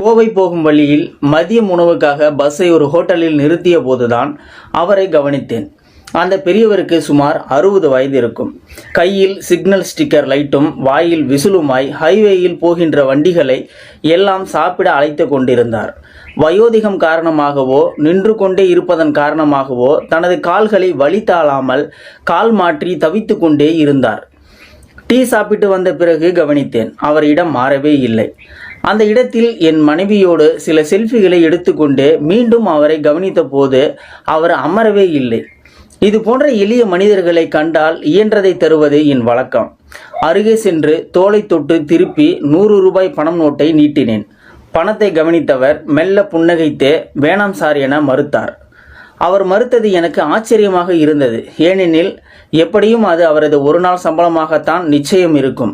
கோவை போகும் வழியில் மதியம் உணவுக்காக பஸ்ஸை ஒரு ஹோட்டலில் நிறுத்திய போதுதான் அவரை கவனித்தேன். அந்த பெரியவருக்கு சுமார் 60 வயது இருக்கும். கையில் சிக்னல் ஸ்டிக்கர் லைட்டும் வாயில் விசிலுமாய் ஹைவேயில் போகின்ற வண்டிகளை எல்லாம் சாப்பிட அழைத்து கொண்டிருந்தார். வயோதிகம் காரணமாகவோ நின்று கொண்டே இருப்பதன் காரணமாகவோ தனது கால்களை வலி தாழாமல் கால் மாற்றி தவித்து கொண்டே இருந்தார். டீ சாப்பிட்டு வந்த பிறகு கவனித்தேன். அவர் இடம் மாறவே இல்லை. அந்த இடத்தில் என் மனைவியோடு சில செல்ஃபிகளை எடுத்துக்கொண்டு மீண்டும் அவரை கவனித்த போது அவர் அமரவே இல்லை. இது போன்ற எளிய மனிதர்களை கண்டால் இயன்றதை தருவது என் வழக்கம். அருகே சென்று தோளை தொட்டு திருப்பி 100 ரூபாய் பணம் நோட்டை நீட்டினேன். பணத்தை கவனித்தவர் மெல்ல புன்னகைத்தே வேணாம் சார் என மறுத்தார். அவர் மறுத்தது எனக்கு ஆச்சரியமாக இருந்தது. ஏனெனில் எப்படியும் அது அவரது ஒரு நாள் சம்பளமாகத்தான் நிச்சயம் இருக்கும்.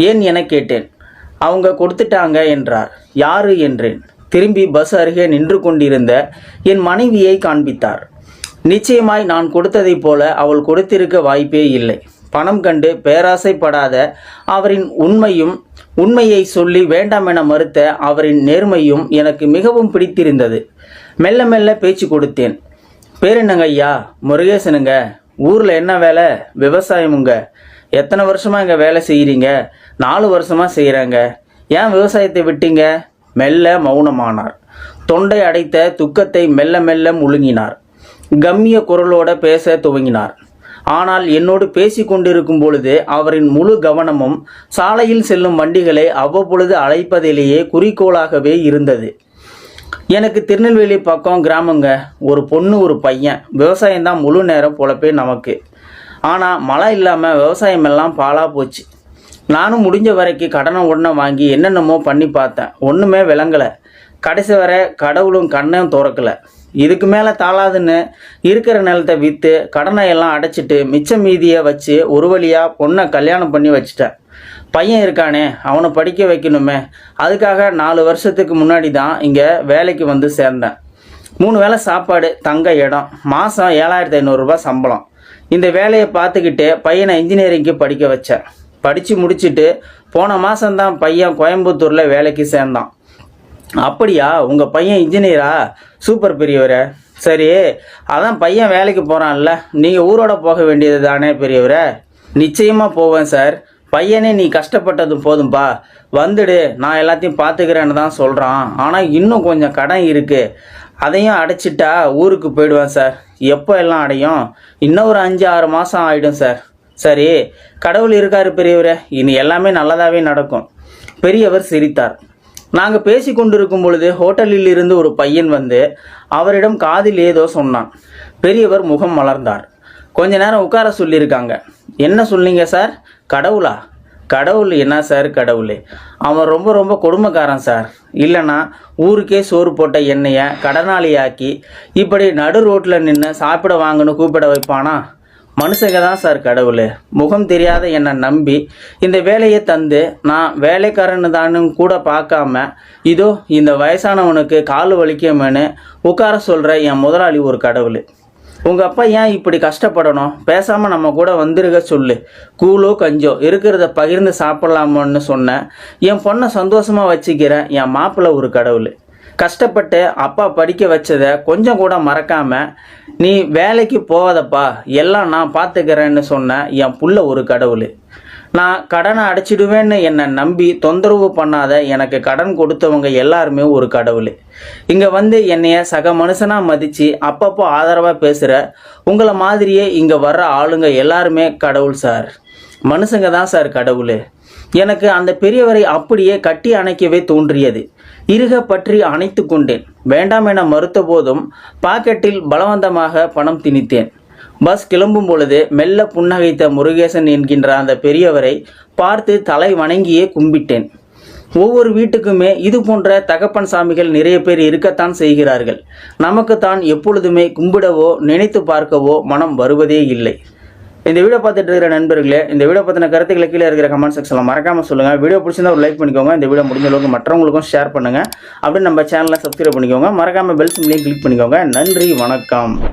ஏன் என கேட்டேன். அவங்க கொடுத்துட்டாங்க என்றார். யாரு என்றேன். திரும்பி பஸ் அருகே நின்று கொண்டிருந்த என் மனைவியை காண்பித்தார். நிச்சயமாய் நான் கொடுத்ததைப் போல அவள் கொடுத்திருக்க வாய்ப்பே இல்லை. பணம் கண்டு பேராசைப்படாத அவரின் உண்மையை சொல்லி வேண்டாம் என மறுத்த அவரின் நேர்மையும் எனக்கு மிகவும் பிடித்திருந்தது. மெல்ல மெல்ல பேச்சு கொடுத்தேன். பேர் என்னங்க ஐயா? முருகேசனுங்க. ஊரில் என்ன வேலை? விவசாயமுங்க. எத்தனை வருஷமாக இங்கே வேலை செய்கிறீங்க? 4 வருஷமாக செய்கிறாங்க. ஏன் விவசாயத்தை விட்டீங்க? மெல்ல மௌனமானார். தொண்டை அடைத்த துக்கத்தை மெல்ல மெல்ல முழுங்கினார். கம்மிய குரலோட பேச துவங்கினார். ஆனால் என்னோடு பேசி கொண்டிருக்கும் பொழுது அவரின் முழு கவனமும் சாலையில் செல்லும் வண்டிகளை அவ்வப்பொழுது அழைப்பதிலேயே குறிக்கோளாகவே இருந்தது. எனக்கு திருநெல்வேலி பக்கம் கிராமங்க. ஒரு பொண்ணு ஒரு பையன். விவசாயம்தான் முழு நேரம் பொழப்பே நமக்கு. ஆனால் மழை இல்லாமல் விவசாயம் எல்லாம் பாழா போச்சு. நானும் முடிஞ்ச வரைக்கும் கடனை உடனே வாங்கி என்னென்னமோ பண்ணி பார்த்தேன். ஒன்றுமே விளங்கலை. கடைசி வரை கடவுளும் கண்ணையும் திறக்கலை. இதுக்கு மேலே தாளாதுன்னு இருக்கிற நிலத்தை விற்று கடனை எல்லாம் அடைச்சிட்டு மிச்ச மீதியை வச்சு ஒரு வழியாக பொண்ணை கல்யாணம் பண்ணி வச்சிட்டேன். பையன் இருக்கானே, அவனை படிக்க வைக்கணுமே. அதுக்காக 4 வருஷத்துக்கு முன்னாடி தான் இங்கே வேலைக்கு வந்து சேர்ந்தேன். 3 வேளை சாப்பாடு, தங்க இடம், மாதம் 7500 ரூபாய் சம்பளம். இந்த வேலையை பார்த்துக்கிட்டே பையனை இன்ஜினியரிங்க்கு படிக்க வச்சேன். படித்து முடிச்சுட்டு போன மாதம்தான் பையன் கோயம்புத்தூரில் வேலைக்கு சேர்ந்தான். அப்படியா? உங்கள் பையன் இன்ஜினியரா? சூப்பர் பெரியவரே. சரி, அதான் பையன் வேலைக்கு போகிறான்ல, நீங்கள் ஊரோட போக வேண்டியது தானே பெரியவரே? நிச்சயமாக போவேன் சார். பையனே நீ கஷ்டப்பட்டது போதும்பா, வந்துடு, நான் எல்லாத்தையும் பார்த்துக்கிறேன்னு தான் சொல்கிறான். ஆனால் இன்னும் கொஞ்சம் கடன் இருக்குது. அதையும் அடைச்சிட்டா ஊருக்கு போயிடுவேன் சார். எப்போ எல்லாம் அடையும்? இன்னும் ஒரு 5-6 மாதம் ஆகிடும் சார். சரி, கடவுள் இருக்காரு பெரியவரே, இனி எல்லாமே நல்லதாகவே நடக்கும். பெரியவர் சிரித்தார். நாங்கள் பேசி கொண்டிருக்கும் பொழுது ஹோட்டலில் இருந்து ஒரு பையன் வந்து அவரிடம் காதில் ஏதோ சொன்னான். பெரியவர் முகம் மலர்ந்தார். கொஞ்ச நேரம் உட்கார சொல்லியிருக்காங்க. என்ன சொன்னீங்க சார்? கடவுளா? கடவுள் என்ன சார் கடவுள்? அவன் ரொம்ப ரொம்ப கொடுமைக்காரன் சார். இல்லைன்னா ஊருக்கே சோறு போட்ட எண்ணெயை கடனாளியாக்கி இப்படி நடு ரோட்டில் நின்று சாப்பிட வாங்கன்னு கூப்பிட வைப்பானா? மனுஷங்க தான் சார் கடவுள். முகம் தெரியாத என்னை நம்பி இந்த வேலையை தந்து நான் வேலைக்காரன்னு தானு கூட பார்க்காம இதோ இந்த வயசானவனுக்கு கால் வலிக்குமேனு உட்கார சொல்கிற என் முதலாளி ஒரு கடவுள். உங்கள் அப்பா ஏன் இப்படி கஷ்டப்படணும்? பேசாமல் நம்ம கூட வந்துருக சொல்லு. கூழோ கஞ்சோ இருக்கிறத பகிர்ந்து சாப்பிட்லாமோன்னு சொன்னேன். என் பொண்ணை சந்தோஷமாக வச்சுக்கிற என் மாப்பிள்ளை ஒரு கடவுள். கஷ்டப்பட்டு அப்பா படிக்க வச்சதை கொஞ்சம் கூட மறக்காமல் நீ வேலைக்கு போகாதப்பா, எல்லாம் நான் பார்த்துக்கிறேன்னு சொன்ன என் புள்ள ஒரு கடவுள். நான் கடனை அடைச்சிடுவேன்னு என்னை நம்பி தொந்தரவு பண்ணாத எனக்கு கடன் கொடுத்தவங்க எல்லாருமே ஒரு கடவுள். இங்கே வந்து என்னைய சக மனுஷனாக மதித்து அப்பப்போ ஆதரவாக பேசுகிற உங்களை மாதிரியே இங்கே வர்ற ஆளுங்க எல்லாருமே கடவுள் சார். மனுஷங்க தான் சார் கடவுள். எனக்கு அந்த பெரியவரை அப்படியே கட்டி அணைக்கவே தோன்றியது. இறுக பற்றி அணைத்து கொண்டேன். வேண்டாம் என மறுத்த போதும் பாக்கெட்டில் பலவந்தமாக பணம் திணித்தேன். பஸ் கிளம்பும் பொழுது மெல்ல புன்னகைத்த முருகேசன் என்கின்ற அந்த பெரியவரை பார்த்து தலை வணங்கியே கும்பிட்டேன். ஒவ்வொரு வீட்டுக்குமே இது போன்ற தகப்பன் சாமிகள் நிறைய பேர் இருக்கத்தான் செய்கிறார்கள். நமக்குத்தான் எப்பொழுதுமே கும்பிடவோ நினைத்து பார்க்கவோ மனம் வருவதே இல்லை. இந்த வீடியோ பார்த்துட்டு இருக்கிற நண்பர்களே, இந்த வீடியோ பற்றின கருத்துக்களை கீழே இருக்கிற கமெண்ட் செக்ஷனில் மறக்காமல் சொல்லுங்கள். வீடியோ பிடிச்சிருந்தா ஒரு லைக் பண்ணிக்கோங்க. இந்த வீடியோ முடிஞ்ச அளவுக்கு மற்றவங்களுக்கும் ஷேர் பண்ணுங்கள். அப்படின்னு நம்ம சேனலை சப்ஸ்கிரைப் பண்ணிக்கோங்க. மறக்காமல் பெல் சிம்லையும் கிளிக் பண்ணிக்கோங்க. நன்றி, வணக்கம்.